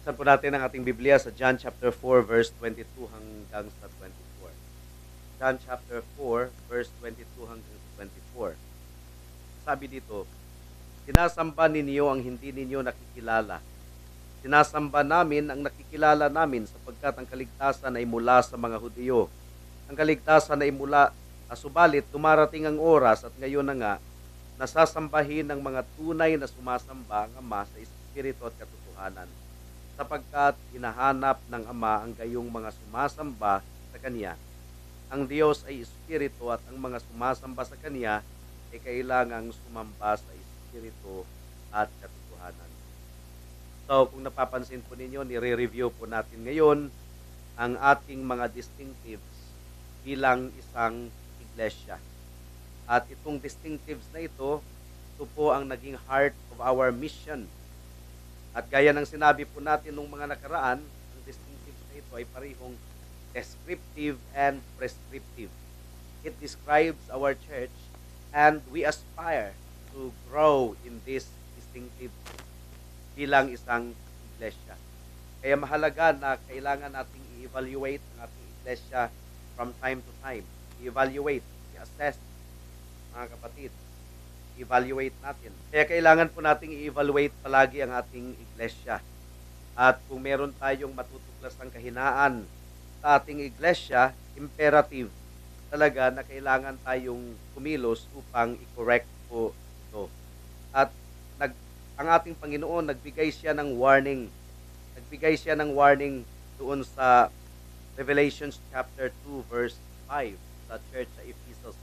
Buksan po natin ang ating Biblia sa John chapter 4 verse 22 hanggang sa 24. John chapter 4 verse 22 hanggang sa 24. Sabi dito, sinasamba ninyo ang hindi ninyo nakikilala. Sinasamba namin ang nakikilala namin sapagkat ang kaligtasan ay mula sa mga Hudyo. Ang kaligtasan ay mula, subalit dumarating ang oras at ngayon na nga, nasasambahin ng mga tunay na sumasamba ang Ama sa Espiritu at katotohanan sapagkat hinahanap ng Ama ang gayong mga sumasamba sa Kanya. Ang Diyos ay Espiritu at ang mga sumasamba sa Kanya ay kailangang sumamba sa Espiritu at katotohanan. So, kung napapansin po ninyo, nire-review po natin ngayon ang ating mga distinctives bilang isang iglesia. At itong distinctives na ito po ang naging heart of our mission. At gaya ng sinabi po natin nung mga nakaraan, ang distinctives na ito ay parehong descriptive and prescriptive. It describes our church and we aspire to grow in this distinctive bilang isang iglesia. Kaya mahalaga na kailangan nating i-evaluate ang ating iglesia from time to time. I-evaluate, i-assess, mga kapatid. Evaluate natin. Kaya kailangan po nating i-evaluate palagi ang ating iglesia. At kung meron tayong matutuklasang kahinaan sa ating iglesia, imperative talaga na kailangan tayong kumilos upang i-correct po ito. At ang ating Panginoon, nagbigay siya ng warning. Nagbigay siya ng warning doon sa Revelations chapter 2 verse 5 sa church sa Ephesus.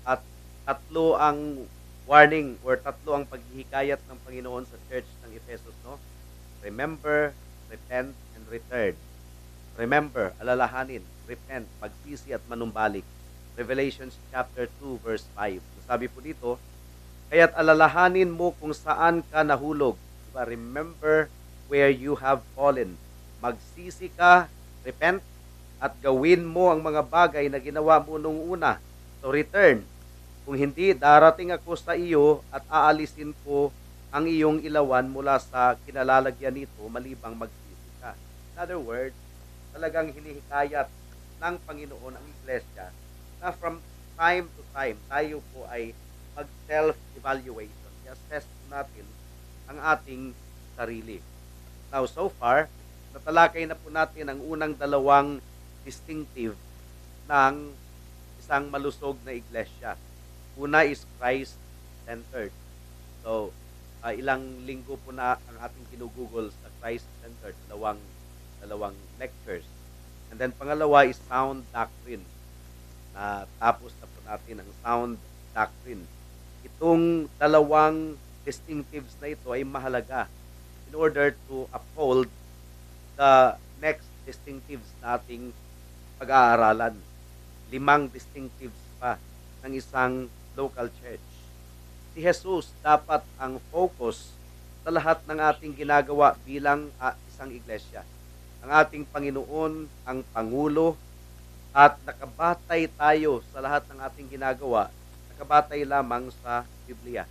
At tatlo ang warning or tatlo ang paghihikayat ng Panginoon sa church ng Ephesus, no? Remember, repent, and return. Remember, alalahanin, repent, magsisi at manumbalik. Revelations chapter 2 verse 5. Sabi po dito, kaya't alalahanin mo kung saan ka nahulog. Diba? Remember where you have fallen. Magsisi ka, repent, at gawin mo ang mga bagay na ginawa mo nung una. So return. Kung hindi, darating ako sa iyo at aalisin ko ang iyong ilawan mula sa kinalalagyan nito malibang magsisi ka. In other words, talagang hinihikayat ng Panginoon ang iglesia na from time to time tayo po ay mag-self-evaluation. I-assess natin ang ating sarili. Now, so far, natalakay na po natin ang unang dalawang distinctive ng isang malusog na iglesia. Una is Christ-centered. So, ilang linggo po na ang ating kinugugol sa Christ-centered, dalawang lectures. And then pangalawa is sound doctrine. Tapos na po natin ang sound doctrine. Itong dalawang distinctives na ito ay mahalaga in order to uphold the next distinctives nating pag-aaralan. 5 distinctives pa ng isang local church. Si Jesus dapat ang focus sa lahat ng ating ginagawa bilang isang iglesia. Ang ating Panginoon ang Pangulo at nakabatay tayo sa lahat ng ating ginagawa, nakabatay lamang sa Biblia.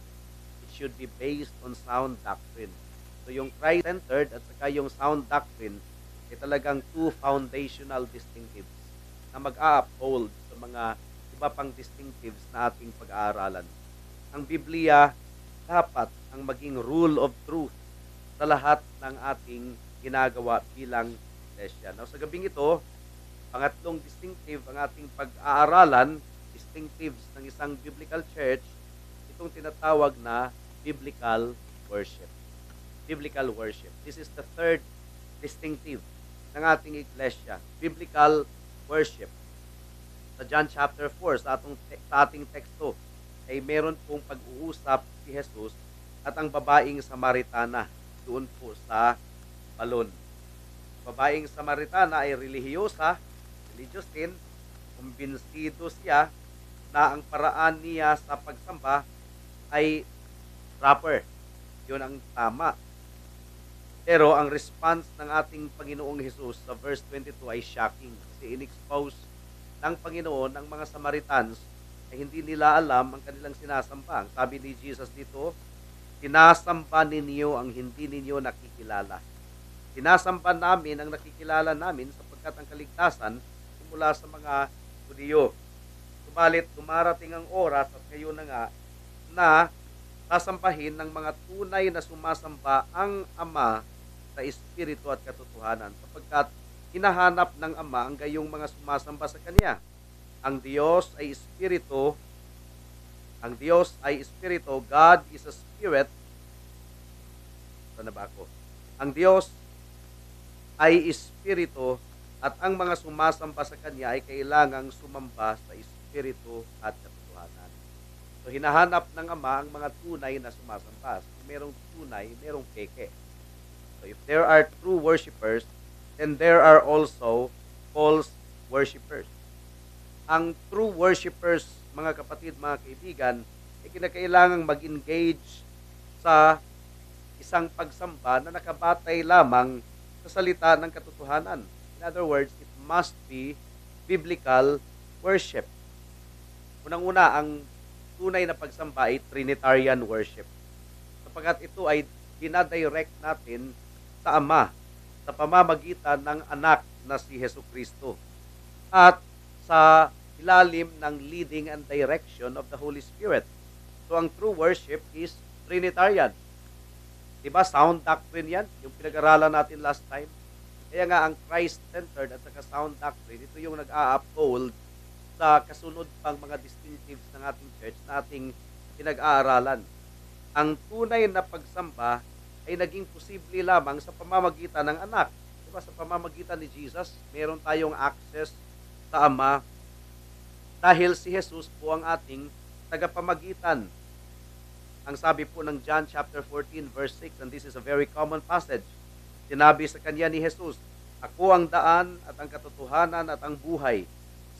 It should be based on sound doctrine. So yung Christ-centered at saka yung sound doctrine ay talagang 2 foundational distinctives na mag-a-uphold sa mga iba pang distinctives na ating pag-aaralan. Ang Biblia dapat ang maging rule of truth sa lahat ng ating ginagawa bilang iglesia. Now, sa gabing ito, pangatlong distinctive ang ating pag-aaralan, distinctives ng isang biblical church, itong tinatawag na biblical worship. Biblical worship. This is the third distinctive ng ating iglesia, biblical worship. Sa John chapter 4, sa ating teksto, ay meron pong pag-uusap si Jesus at ang babaeng Samaritana doon po sa balon. Babaeng Samaritana ay relihiyosa, religious din, kumbinsido siya na ang paraan niya sa pagsamba ay proper. Yun ang tama. Pero ang response ng ating Panginoong Jesus sa verse 22 ay shocking. Kasi in-expose ng Panginoon ang mga Samaritans ay hindi nila alam ang kanilang sinasamba. Ang sabi ni Jesus dito, sinasamba ninyo ang hindi ninyo nakikilala. Sinasamba namin ang nakikilala namin sapagkat ang kaligtasan mula sa mga Hudyo. Subalit dumarating ang oras at ngayon na nga na sasampahin ng mga tunay na sumasamba ang Ama sa Espiritu at katotohanan sapagkat hinahanap ng Ama ang gayong mga sumasamba sa Kanya. Ang Diyos ay Espiritu. Ang Diyos ay Espiritu. God is a Spirit. Saan na ba ako? Ang Diyos ay Espiritu at ang mga sumasamba sa Kanya ay kailangang sumamba sa Espiritu at katotohanan. So, hinahanap ng Ama ang mga tunay na sumasamba. So, merong tunay, merong peke. So, if there are true worshipers, then there are also false worshipers. Ang true worshipers, mga kapatid, mga kaibigan, ay kinakailangang mag-engage sa isang pagsamba na nakabatay lamang sa salita ng katotohanan. In other words, it must be biblical worship. Unang-una, ang tunay na pagsamba ay Trinitarian worship. Sapagkat ito ay dinadirect natin sa Ama sa pamamagitan ng anak na si Jesucristo at sa ilalim ng leading and direction of the Holy Spirit. So, ang true worship is Trinitarian. Diba? Sound doctrine yan, yung pinag-aralan natin last time. Kaya nga, ang Christ-centered at saka sound doctrine, ito yung nag-a-uphold sa kasunod pang mga distinctives ng ating church na ating pinag-aaralan. Ang tunay na pagsamba ay naging posible lamang sa pamamagitan ng anak. Diba? Sa pamamagitan ni Jesus, meron tayong access sa Ama dahil si Jesus po ang ating tagapamagitan. Ang sabi po ng John chapter 14 verse 6, and this is a very common passage, sinabi sa kanya ni Jesus, "Ako ang daan at ang katotohanan at ang buhay.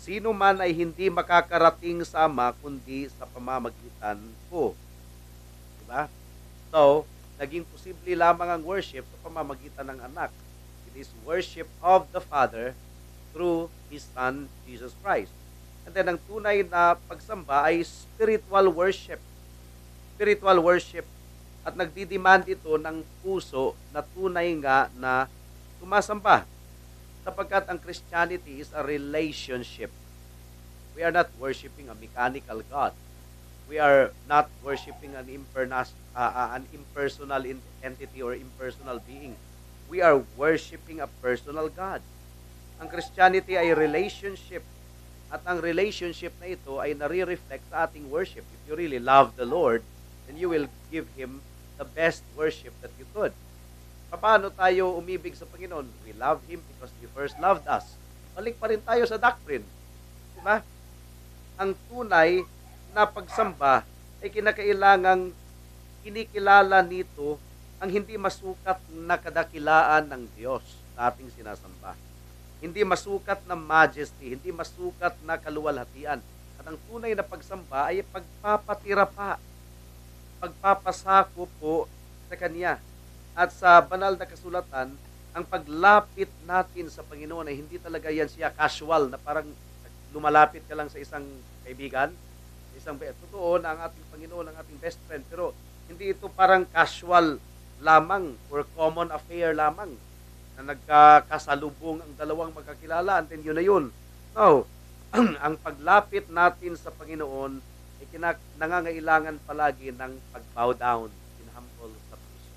Sino man ay hindi makakarating sa Ama kundi sa pamamagitan ko." Diba? So, naging posible lamang ang worship sa pamamagitan ng anak. It is worship of the Father through His Son, Jesus Christ. And then, ang tunay na pagsamba ay spiritual worship. Spiritual worship. At nagdidemand ito ng puso na tunay nga na sumasamba. Sapagkat ang Christianity is a relationship. We are not worshiping a mechanical God. We are not worshiping an impersonal entity or impersonal being. We are worshiping a personal God. Ang Christianity ay relationship. At ang relationship na ito ay nare-reflect sa ating worship. If you really love the Lord, then you will give Him the best worship that you could. Paano tayo umibig sa Panginoon? We love Him because He first loved us. Balik pa rin tayo sa doctrine. Diba? Ang tunay na pagsamba ay kinakailangang kinikilala nito ang hindi masukat na kadakilaan ng Diyos na ating sinasamba. Hindi masukat na majesty, hindi masukat na kaluwalhatian. At ang tunay na pagsamba ay pagpapatira pa, pagpapasako po sa Kanya. At sa banal na kasulatan, ang paglapit natin sa Panginoon ay hindi talaga yan siya casual na parang lumalapit ka lang sa isang kaibigan, totoo na ang ating Panginoon, ang ating best friend, pero hindi ito parang casual lamang or common affair lamang na nagkakasalubong ang dalawang magkakilala, and then yun na yun. No, ang paglapit natin sa Panginoon ay nangangailangan palagi ng pag-bow down, in humble submission,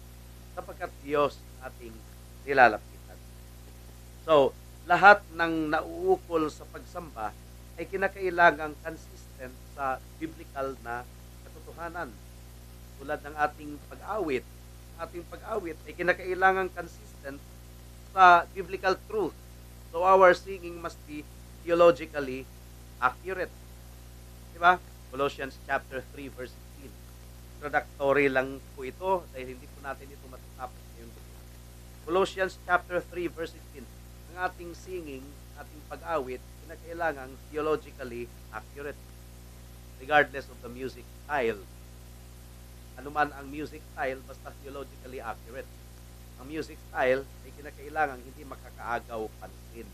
sapagkat Diyos ating nilalapitan. So, lahat ng nauukol sa pagsamba ay kinakailangang consistent sa biblical na katotohanan. Tulad ng ating pag-awit. Ang ating pag-awit ay kinakailangang consistent sa biblical truth. So our singing must be theologically accurate. Diba? Colossians chapter 3 verse 16. Introductory lang po ito dahil hindi po natin ito matatapos ngayon. Colossians chapter 3 verse 16. Ang ating singing, ating pag-awit, kinakailangang theologically accurate. Regardless of the music style. Ano man ang music style, basta theologically accurate. Ang music style ay kinakailangan hindi makakaagaw pansin.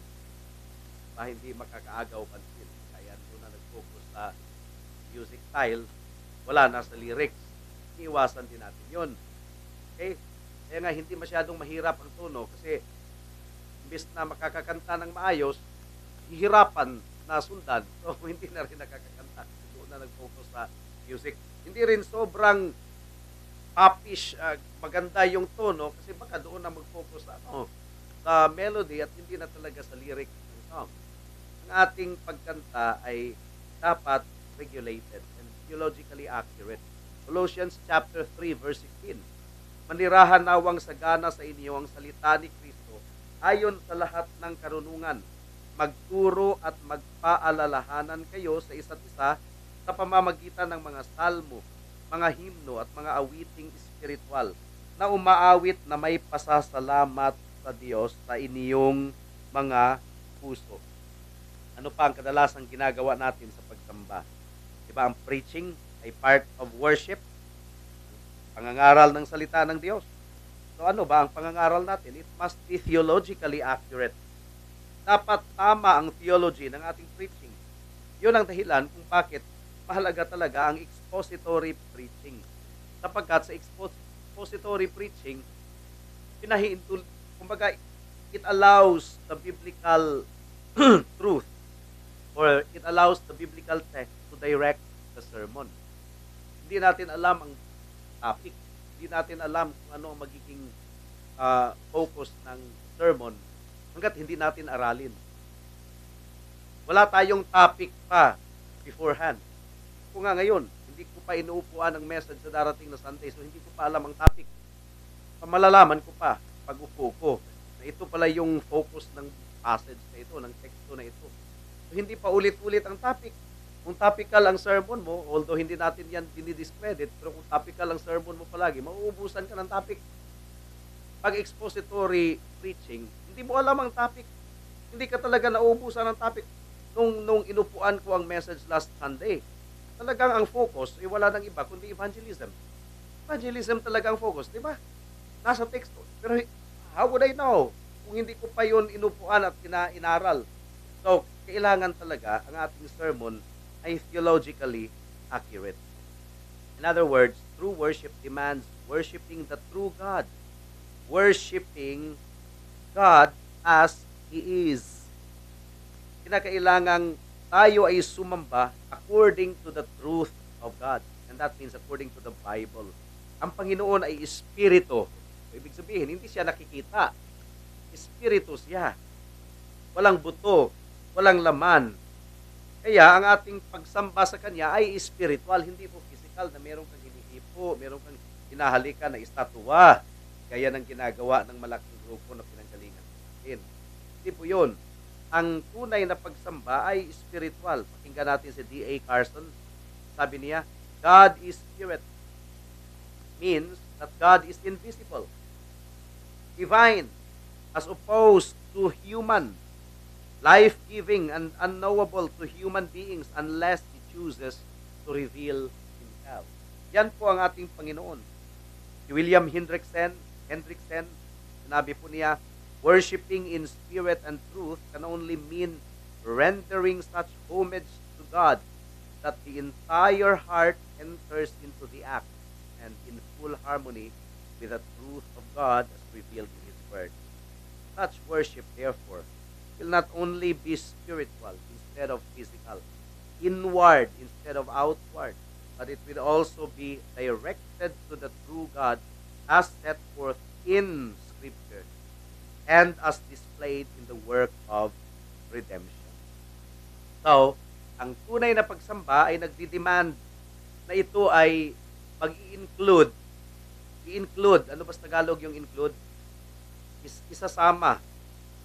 Hindi makakaagaw pansin. Kaya doon na nag-focus sa music style, wala na sa lyrics. Iiwasan din natin yun. Okay? Kaya nga, hindi masyadong mahirap ang tono kasi imbes na makakakanta ng maayos, hihirapan na sundan. So, hindi na rin nakakakanta. Doon na nag-focus sa music. Hindi rin sobrang popish, maganda yung tono kasi baka doon na mag-focus sa, sa melody at hindi na talaga sa lyrics ng song. Ang ating pagkanta ay dapat regulated and theologically accurate. Colossians chapter 3 verse 16. Manirahan nawang sagana sa inyo ang salita ni Kristo ayon sa lahat ng karunungan. Magturo at magpaalalahanan kayo sa isa't isa sa pamamagitan ng mga salmo, mga himno at mga awiting espiritual na umaawit na may pasasalamat sa Diyos sa inyong mga puso. Ano pa ang kadalasang ginagawa natin sa pagsamba? Diba ang preaching ay part of worship? Pangangaral ng salita ng Diyos. So ano ba ang pangangaral natin? It must be theologically accurate. Dapat tama ang theology ng ating preaching. Yun ang dahilan kung bakit mahalaga talaga ang expository preaching. Sapagkat sa expository preaching, kumbaga, it allows the biblical truth or it allows the biblical text to direct the sermon. Hindi natin alam ang topic. Hindi natin alam kung ano ang magiging focus ng sermon hanggat hindi natin aralin. Wala tayong topic pa beforehand. Kung nga ngayon, hindi ko pa inuupuan ang message sa darating na Sunday, so hindi ko pa alam ang topic. Malalaman ko pa pag upo ko na ito pala yung focus ng passage na ito, ng teksto na ito. So, hindi pa ulit-ulit ang topic. Kung topical ang sermon mo, although hindi natin yan dinidiscredit, pero kung topical ang sermon mo palagi, mauubusan ka ng topic. Pag expository preaching, hindi mo alam ang topic. Hindi ka talaga nauubusan ng topic. Nung inupuan ko ang message last Sunday, talagang ang focus ay wala nang iba kundi evangelism. Evangelism talaga ang focus, di ba? Nasa teksto. Pero how would I know kung hindi ko pa yun inupuan at inaral? So, kailangan talaga ang ating sermon ay theologically accurate. In other words, true worship demands worshiping the true God. Worshiping God as He is. Kinakailangang tayo ay sumamba according to the truth of God. And that means according to the Bible. Ang Panginoon ay Espiritu. Ibig sabihin, hindi siya nakikita. Espiritu siya. Walang buto, walang laman. Kaya ang ating pagsamba sa Kanya ay spiritual, hindi po physical na meron kang hinihipo, meron kang hinahalikan na estatwa, gaya ng ginagawa ng malaking grupo na pinanggalingan natin. Hindi po yun. Ang tunay na pagsamba ay spiritual. Pakinggan natin si D.A. Carson. Sabi niya, God is spirit. Means that God is invisible, divine, as opposed to human, life-giving and unknowable to human beings unless He chooses to reveal Himself. Yan po ang ating Panginoon. Si William Hendrickson, sinabi po niya, worshiping in spirit and truth can only mean rendering such homage to God that the entire heart enters into the act and in full harmony with the truth of God as revealed in His Word. Such worship, therefore, will not only be spiritual instead of physical, inward instead of outward, but it will also be directed to the true God as set forth in Scripture and as displayed in the work of redemption. So, ang tunay na pagsamba ay nagdidemand na ito ay mag-i-include. Ano ba sa Tagalog yung include? Isasama.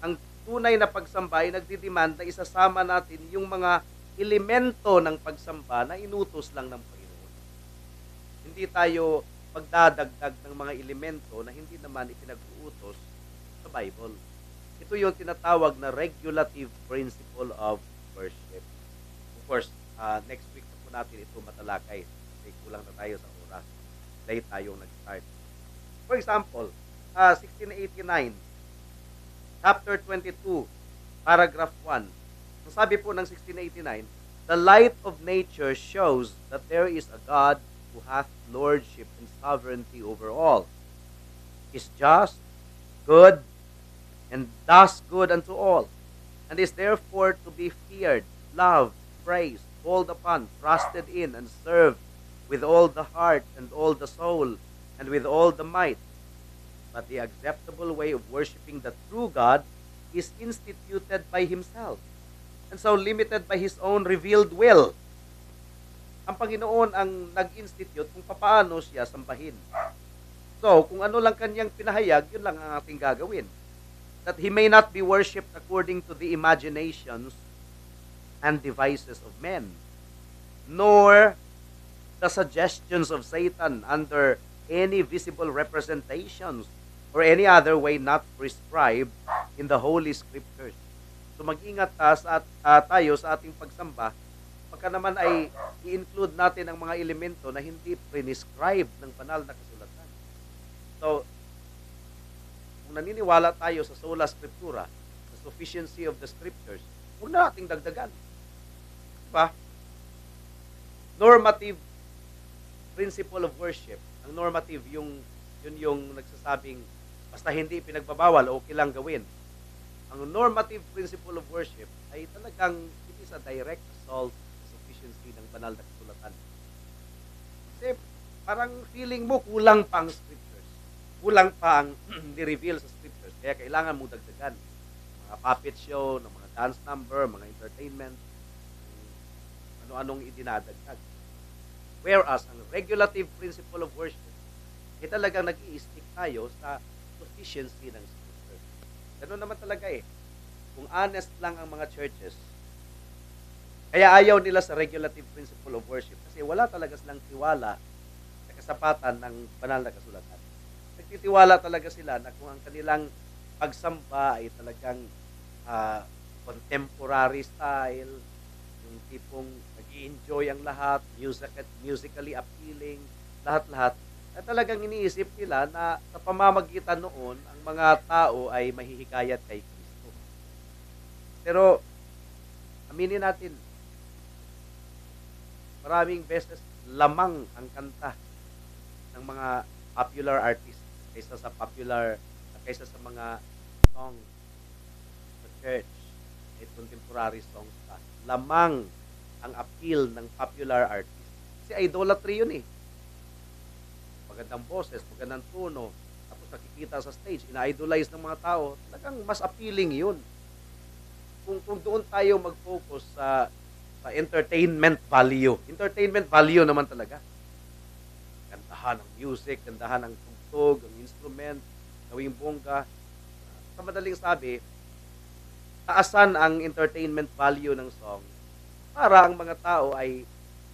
Ang tunay na pagsamba ay nagdidemand na isasama natin yung mga elemento ng pagsamba na inutos lang ng Panginoon. Hindi tayo magdadagdag ng mga elemento na hindi naman ipinag-uutos sa Bible. Ito yung tinatawag na regulative principle of worship. Of course, next week na po natin ito matalakay. Kasi kulang na tayo sa oras. Late tayong nag-start. For example, 1689, chapter 22, paragraph 1. Ang sabi po ng 1689, the light of nature shows that there is a God who hath lordship and sovereignty over all. is just, good, and does good unto all, and is therefore to be feared, loved, praised, called upon, trusted in, and served with all the heart and all the soul and with all the might. But the acceptable way of worshiping the true God is instituted by Himself, and so limited by His own revealed will. Ang Panginoon ang nag-institute kung paano siya sambahin. So, kung ano lang kanyang pinahayag, yun lang ang ating gagawin. That He may not be worshipped according to the imaginations and devices of men, nor the suggestions of Satan under any visible representations or any other way not prescribed in the Holy Scriptures. So mag-ingat tayo sa ating pagsamba, pagka naman ay i-include natin ang mga elemento na hindi prescribed ng banal na kasulatan. So, kung naniniwala tayo sa sola scriptura, the sufficiency of the scriptures, huwag na nating dagdagan. Diba? Normative principle of worship. Ang normative, yun yung nagsasabing, basta hindi pinagbabawal, okay lang gawin. Ang normative principle of worship ay talagang, it is a direct assault sa sufficiency ng banal na kasulatan. Kasi parang feeling mo kulang pa ang scriptures. Kulang pa ang ni-reveal sa scriptures. Kaya kailangan mo dagdagan. Mga puppet show, ng mga dance number, mga entertainment, ano-anong idinadagdag. Whereas, ang regulative principle of worship, ay talagang nag-i-stick tayo sa sufficiency ng scripture. Ganun naman talaga eh. Kung honest lang ang mga churches, kaya ayaw nila sa regulative principle of worship kasi wala talaga silang tiwala sa kasapatan ng banal na kasulatan. Nagtitiwala talaga sila na kung ang kanilang pagsamba ay talagang contemporary style, yung tipong nag-i-enjoy ang lahat, musically appealing, lahat-lahat, at talagang iniisip nila na sa pamamagitan noon, ang mga tao ay mahihikayat kay Kristo. Pero, aminin natin, maraming beses lamang ang kanta ng mga popular artists kaysa sa mga song sa church, ay contemporary songs pa. Lamang ang appeal ng popular artist. Kasi idolatry yun eh. Magandang boses, magandang tono, tapos nakikita sa stage, ina-idolize ng mga tao, talagang mas appealing yun. Kung doon tayo mag-focus sa entertainment value. Entertainment value naman talaga. Gandahan ng music, gandahan ng tugtog, ang instrument, gawing bongga. Sa madaling sabi, taasan ang entertainment value ng song para ang mga tao ay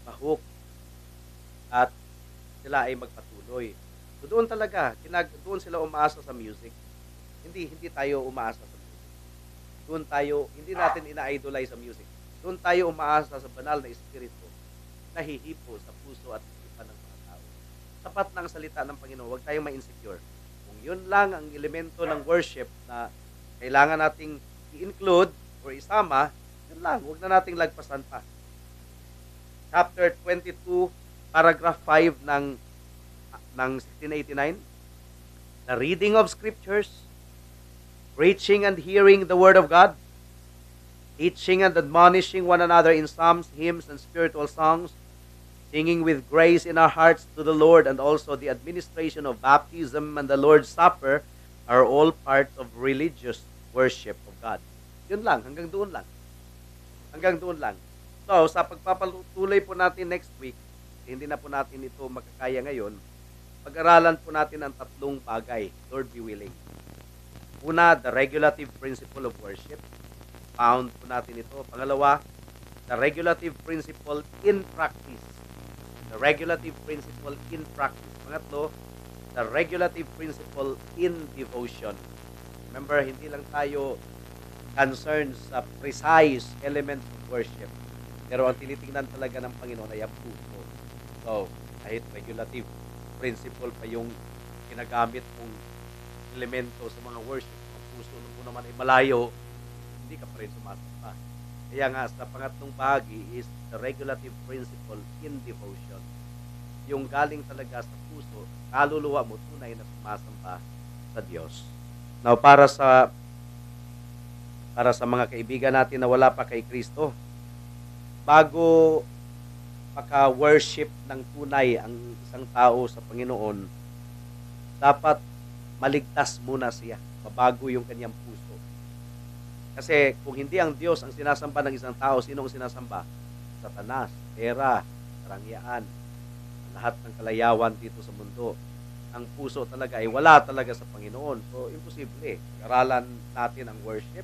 ma-hook at sila ay magpatuloy. So doon talaga, doon sila umaasa sa music. Hindi tayo umaasa sa music. Doon tayo, hindi natin ina-idolize sa music. Doon tayo umaasa sa banal na espiritu na hihipo sa puso at isipan ng mga tao. Sapat na ang salita ng Panginoon, huwag tayong ma-insecure. Kung yun lang ang elemento ng worship na kailangan nating i-include or isama, yun lang, huwag na nating lagpasan pa. Chapter 22, paragraph 5 ng 1689, the reading of scriptures, preaching and hearing the word of God, teaching and admonishing one another in psalms, hymns, and spiritual songs, singing with grace in our hearts to the Lord, and also the administration of baptism and the Lord's Supper are all parts of religious worship of God. Yun lang, hanggang doon lang. Hanggang doon lang. So, sa pagpapatuloy po natin next week, hindi na po natin ito makakaya ngayon, pag-aralan po natin ang tatlong bagay, Lord be willing. Una, the regulative principle of worship. Found po natin ito. Pangalawa, the regulative principle in practice. The regulative principle in practice. Pangatlo, the regulative principle in devotion. Remember, hindi lang tayo concerned sa precise element of worship. Pero ang tinitingnan talaga ng Panginoon ay ang puso. So, kahit regulative principle pa yung ginagamit mong elemento sa mga worship, ang puso mo naman ay malayo, hindi ka pa rin sumasamba. Kaya nga, sa pangatlong bahagi is the regulative principle in devotion. Yung galing talaga sa puso, kaluluwa mo, tunay na sumasamba sa Diyos. Now, para sa mga kaibigan natin na wala pa kay Kristo, bago maka-worship ng tunay ang isang tao sa Panginoon, dapat maligtas muna siya. Mabago yung kanyang puso. Kasi kung hindi ang Diyos ang sinasamba ng isang tao, sino ang sinasamba? Satanas, pera, karangyaan, lahat ng kalayawan dito sa mundo. Ang puso talaga ay wala talaga sa Panginoon. So, imposible. Aralan natin ang worship.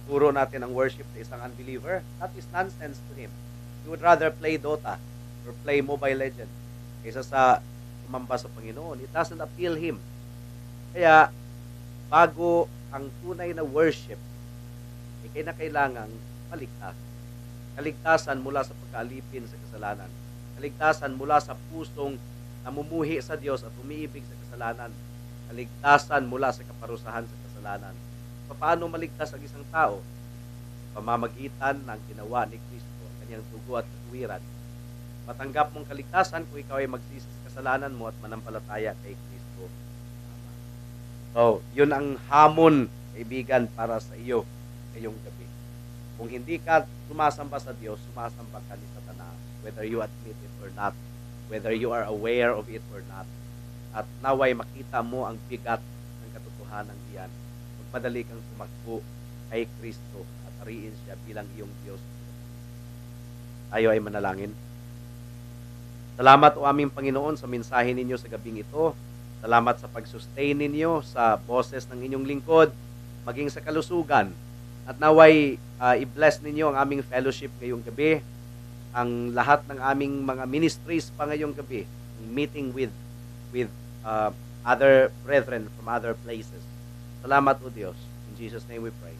Turo natin ang worship sa isang unbeliever. That is nonsense to him. He would rather play Dota or play Mobile Legends kaysa sa sumamba sa Panginoon. It doesn't appeal him. Kaya, bago ang tunay na worship, kinakailangang maligtas. Kaligtasan mula sa pagkaalipin sa kasalanan. Kaligtasan mula sa pusong namumuhi sa Diyos at umiibig sa kasalanan. Kaligtasan mula sa kaparusahan sa kasalanan. Paano maligtas ang isang tao? Pamamagitan ng ginawa ni Kristo, ang kanyang dugo at katuwiran. Matanggap mong kaligtasan kung ikaw ay magsisi sa kasalanan mo at manampalataya kay Kristo. So, yun ang hamon, kaibigan, para sa iyo ngayong gabi. Kung hindi ka sumasamba sa Diyos, sumasamba ka ni Satanas, whether you admit it or not, whether you are aware of it or not. At naway makita mo ang bigat ng katotohanan iyan. Magmadali kang tumakbo kay Kristo at ariin siya bilang iyong Diyos. Tayo ay manalangin. Salamat o aming Panginoon sa mensahe ninyo sa gabing ito. Salamat sa pag-sustain ninyo sa boses ng inyong lingkod, maging sa kalusugan. At naway i-bless ninyo ang aming fellowship ngayong gabi, ang lahat ng aming mga ministries pa ngayong gabi, meeting with other brethren from other places. Salamat o Diyos. In Jesus' name we pray.